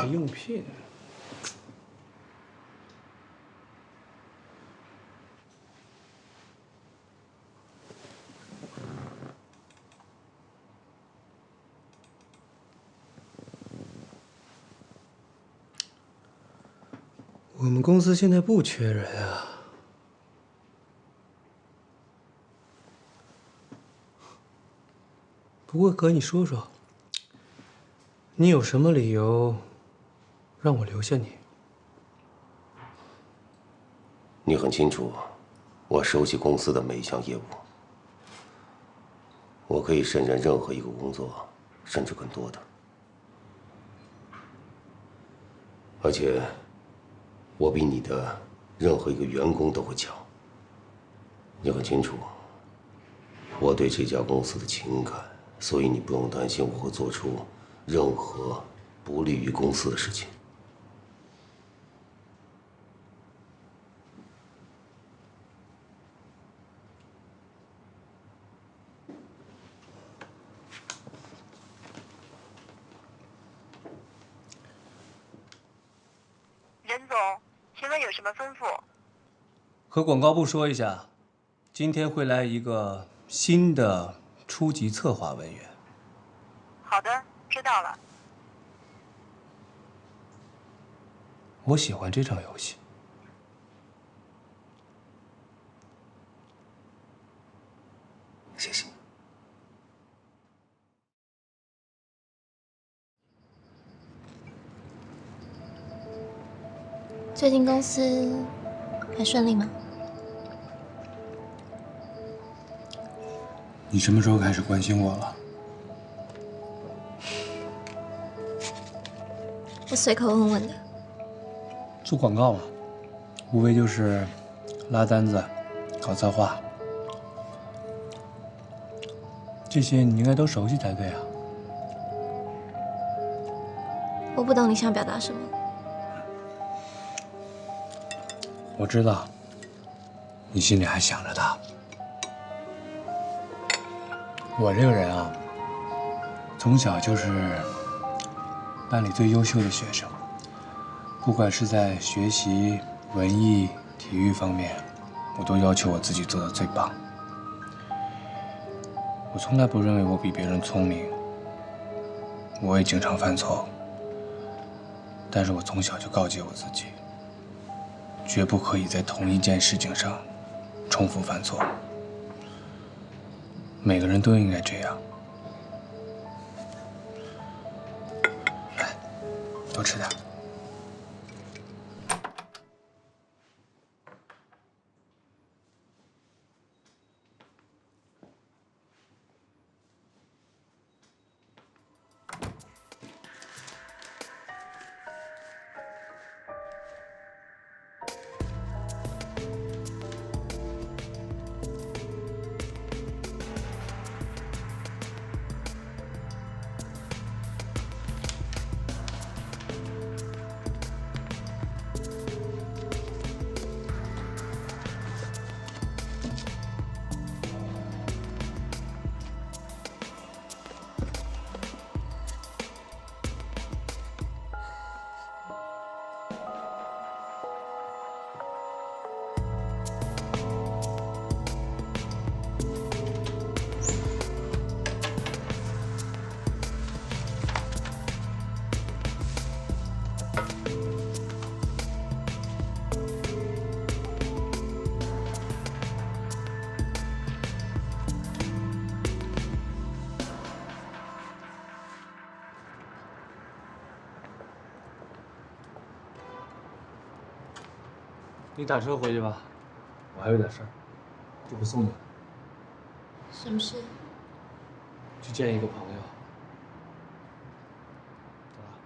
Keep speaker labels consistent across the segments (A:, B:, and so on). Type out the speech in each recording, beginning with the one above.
A: 还应聘。我们公司现在不缺人啊。不过哥，你说说，你有什么理由让我留下你？
B: 你很清楚，我熟悉公司的每一项业务，我可以胜任任何一个工作，甚至更多的。而且，我比你的任何一个员工都会强。你很清楚，我对这家公司的情感，所以你不用担心我会做出任何不利于公司的事情。
C: 任总，请问有什么吩咐？
A: 和广告部说一下，今天会来一个新的初级策划文员。
C: 好的，知道了。
A: 我喜欢这场游戏。
B: 谢谢。
D: 最近公司还顺利吗？
A: 你什么时候开始关心我了？
D: 我随口问问的。
A: 做广告嘛，无非就是拉单子、搞策划，这些你应该都熟悉才对啊。
D: 我不懂你想表达什么。
A: 我知道，你心里还想着他。我这个人啊，从小就是班里最优秀的学生，不管是在学习、文艺、体育方面，我都要求我自己做到最棒。我从来不认为我比别人聪明，我也经常犯错，但是我从小就告诫我自己，绝不可以在同一件事情上重复犯错。每个人都应该这样。来，多吃点。你打车回去吧，我还有点事儿，就不送你了。
D: 什么事？
A: 去见一个朋友。走了。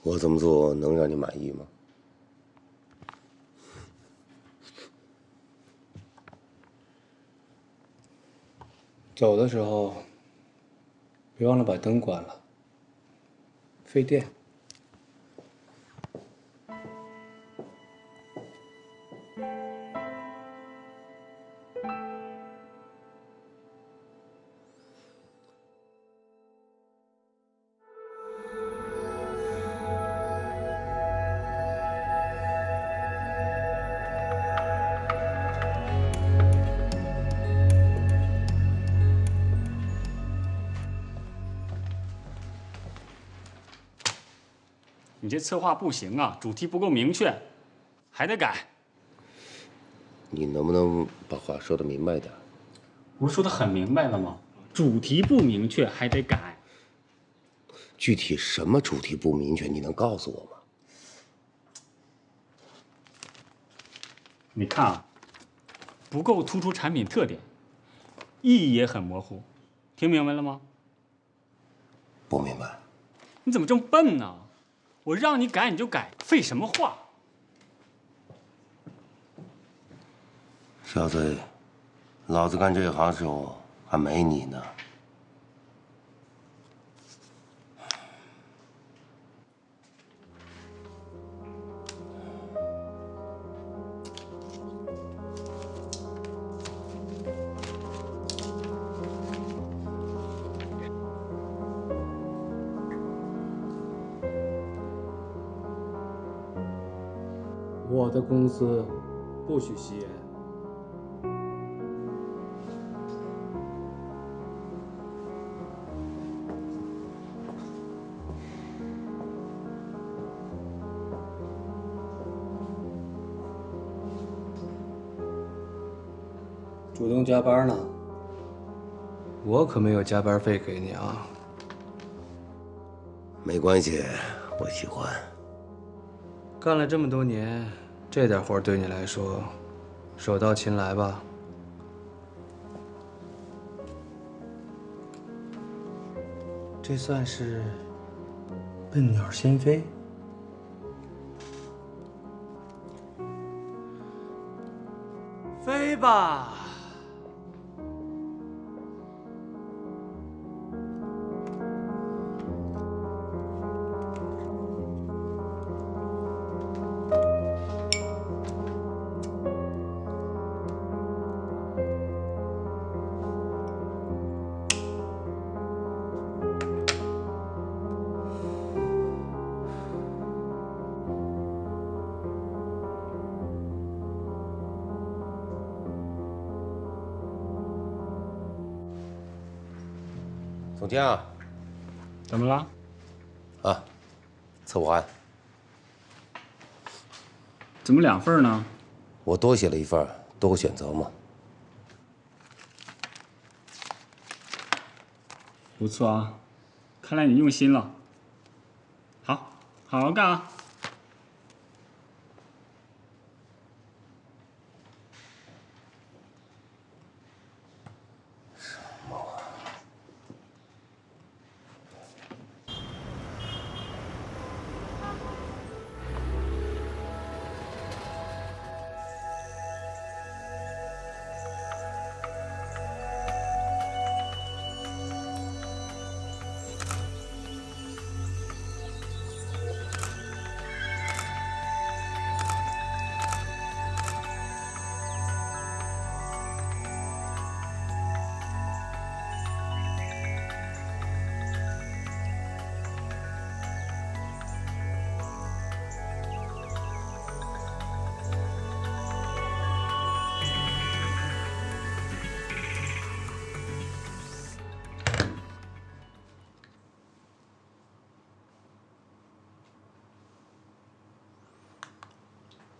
B: 我这么做能让你满意吗？
A: 走的时候别忘了把灯关了，费电。
E: 你这策划不行啊，主题不够明确，还得改。
B: 你能不能把话说得明白点？
E: 不是说的很明白了吗？主题不明确还得改。
B: 具体什么主题不明确，你能告诉我吗？
E: 你看啊，不够突出产品特点，意义也很模糊，听明白了吗？
B: 不明白。
E: 你怎么这么笨呢？我让你改你就改，废什么话？
B: 小子，老子干这行时候还没你呢。
A: 我的公司不许吸烟。主动加班呢？我可没有加班费给你啊。
B: 没关系，我喜欢。
A: 干了这么多年，这点活对你来说，手到擒来吧？这算是笨鸟先飞？飞吧！
B: 总监啊，
E: 怎么了？
B: 啊，策划案
E: 怎么2份呢？
B: 我多写了一份，多个选择嘛。
E: 不错啊，看来你用心了。好，好好干啊！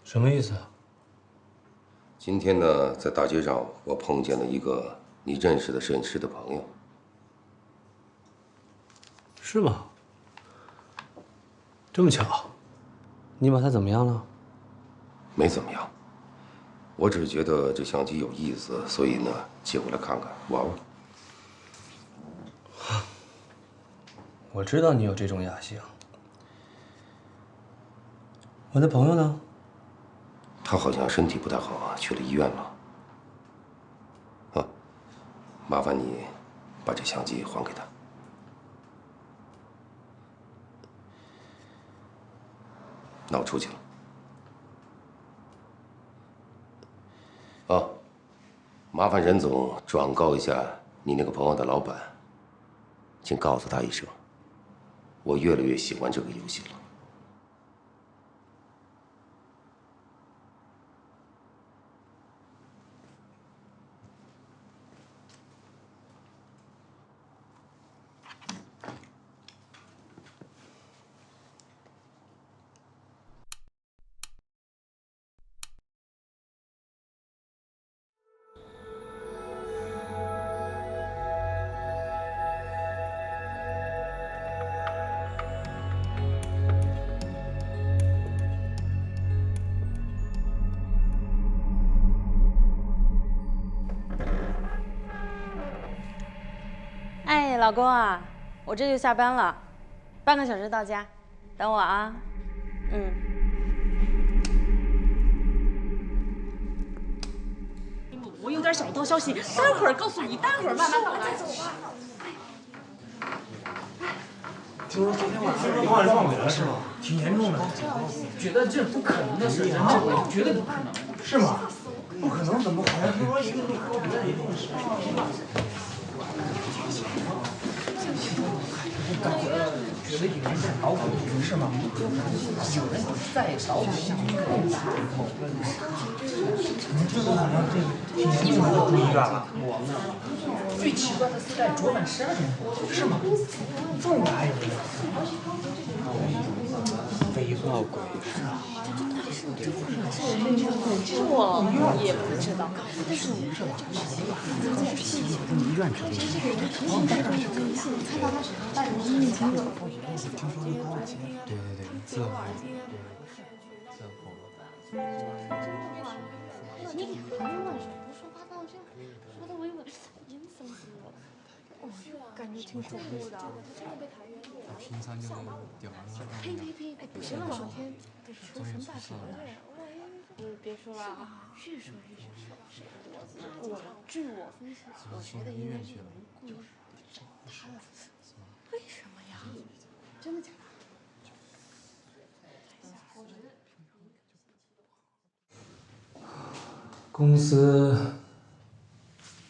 A: 什么意思啊？
B: 今天呢，在大街上我碰见了一个你认识的摄影师的朋友。
A: 是吗？这么巧？你把他怎么样了？
B: 没怎么样，我只是觉得这相机有意思，所以呢借回来看看玩玩。
A: 我知道你有这种雅兴。我的朋友呢？
B: 他好像身体不太好，去了医院了。啊，麻烦你把这相机还给他。那我出去了。哦，麻烦任总转告一下你那个朋友的老板，请告诉他一声，我越来越喜欢这个游戏了。
F: 哎，老公啊，我这就下班了，半个小时到家，等我啊。
G: 我有点小道消息，待会儿告诉你，待会儿慢慢来。
H: 听说昨天晚上有人撞鬼了是吗？挺严重的。觉得这不可能的事，这绝对不可能。是吗？不可能，怎么好像听说一个和别的一定是。感觉有人在捣鬼，是吗？有人在捣鬼。这个好像这个挺严重的，住医院了。最奇怪的是在昨晚12点多，是吗？这么晚还有人？非闹鬼是啊。
G: 我也不知道，但是
H: 是吧？医院之类的。对，自后。
D: 你还乱说，说话到这，说的我有点阴森森的。哦，感觉挺恐怖的。
A: 平常就屌了。
D: 呸！哎，不是乱说，天得出什么大事了？别说了啊，越说。据我分析，我觉得应该是有人故意他的，为什么呀？真的假的？
A: 公司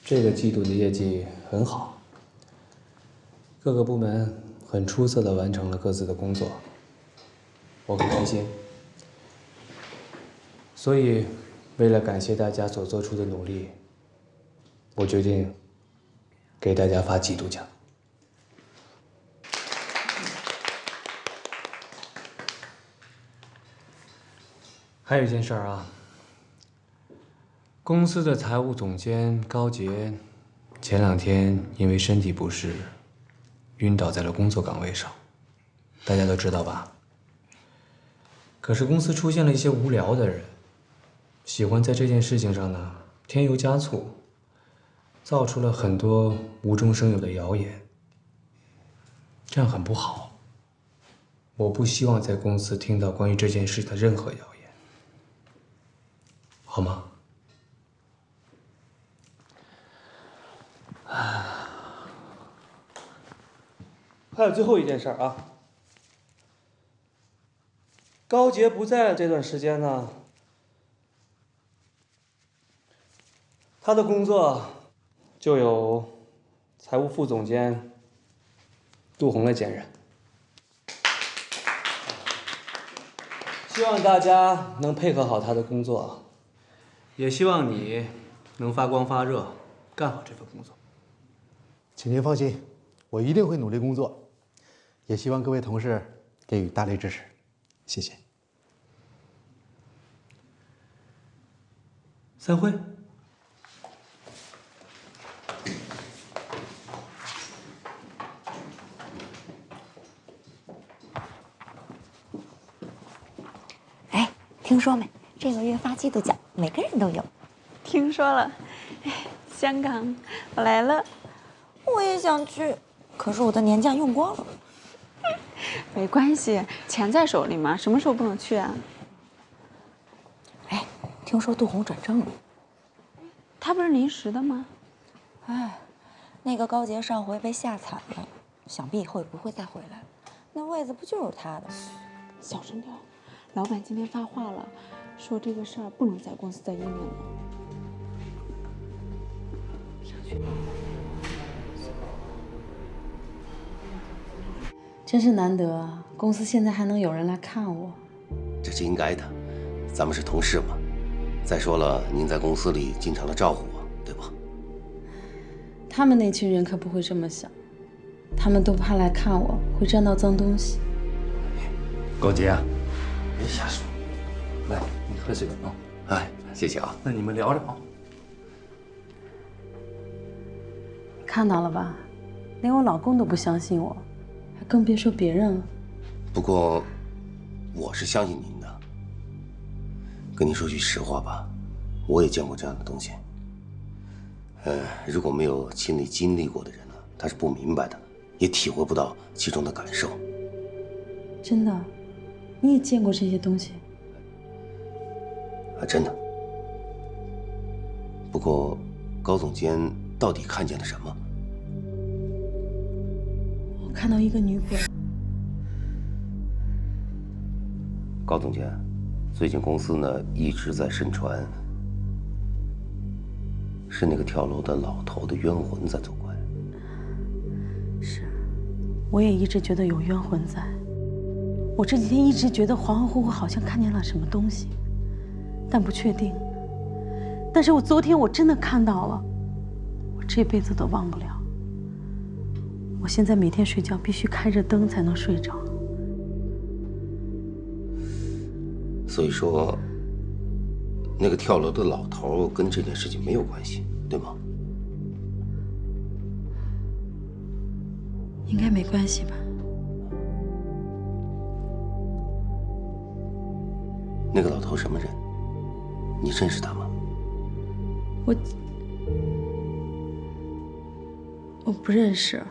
A: 这个季度的业绩很好，各个部门很出色地完成了各自的工作，我很开心。所以，为了感谢大家所做出的努力，我决定给大家发季度奖。还有一件事儿啊。公司的财务总监高杰前2天因为身体不适，晕倒在了工作岗位上，大家都知道吧？可是公司出现了一些无聊的人，喜欢在这件事情上呢添油加醋，造出了很多无中生有的谣言，这样很不好。我不希望在公司听到关于这件事的任何谣言，好吗？
H: 还有最后一件事啊，高杰不在这段时间呢，他的工作就由财务副总监杜红来兼任。希望大家能配合好他的工作，也希望你能发光发热，干好这份工作。
I: 请您放心，我一定会努力工作，也希望各位同事给予大力支持，谢谢。
A: 散会。
J: 哎，听说没？这个月发季度奖，每个人都有。
K: 听说了，哎，香港，我来了。
J: 我也想去，可是我的年假用光了。
K: 没关系，钱在手里嘛，什么时候不能去啊？
J: 哎，听说杜红转正了。
K: 他不是临时的吗？
J: 哎，那个高杰上回被吓惨了，想必以后也不会再回来了。那位子不就是他的？
K: 小声点，老板今天发话了，说这个事儿不能在公司再议论了。上去。
F: 真是难得啊！公司现在还能有人来看我，
B: 这是应该的，咱们是同事嘛。再说了，您在公司里经常的照顾我，对吧？
F: 他们那群人可不会这么想，他们都怕来看我会沾到脏东西。
L: 高杰啊，别瞎说。来，你喝水啊。
B: 哎，谢谢啊。
L: 那你们聊着啊。
F: 看到了吧，连我老公都不相信我，还更别说别人了。
B: 不过，我是相信您的。跟您说句实话吧，我也见过这样的东西。如果没有亲历经历过的人呢，他是不明白的，也体会不到其中的感受。
F: 真的，你也见过这些东西？
B: 啊，真的。不过，高总监到底看见了什么？
F: 我看到一个女鬼。
B: 高总监，最近公司呢一直在盛传，是那个跳楼的老头的冤魂在作怪。
F: 是，我也一直觉得有冤魂在。我这几天一直觉得恍恍惚惚，好像看见了什么东西，但不确定。但是我昨天我真的看到了，我这辈子都忘不了。我现在每天睡觉必须开着灯才能睡着。
B: 所以说，那个跳楼的老头跟这件事情没有关系，对吗？
F: 应该没关系吧？
B: 那个老头什么人？你认识他吗？
F: 我不认识。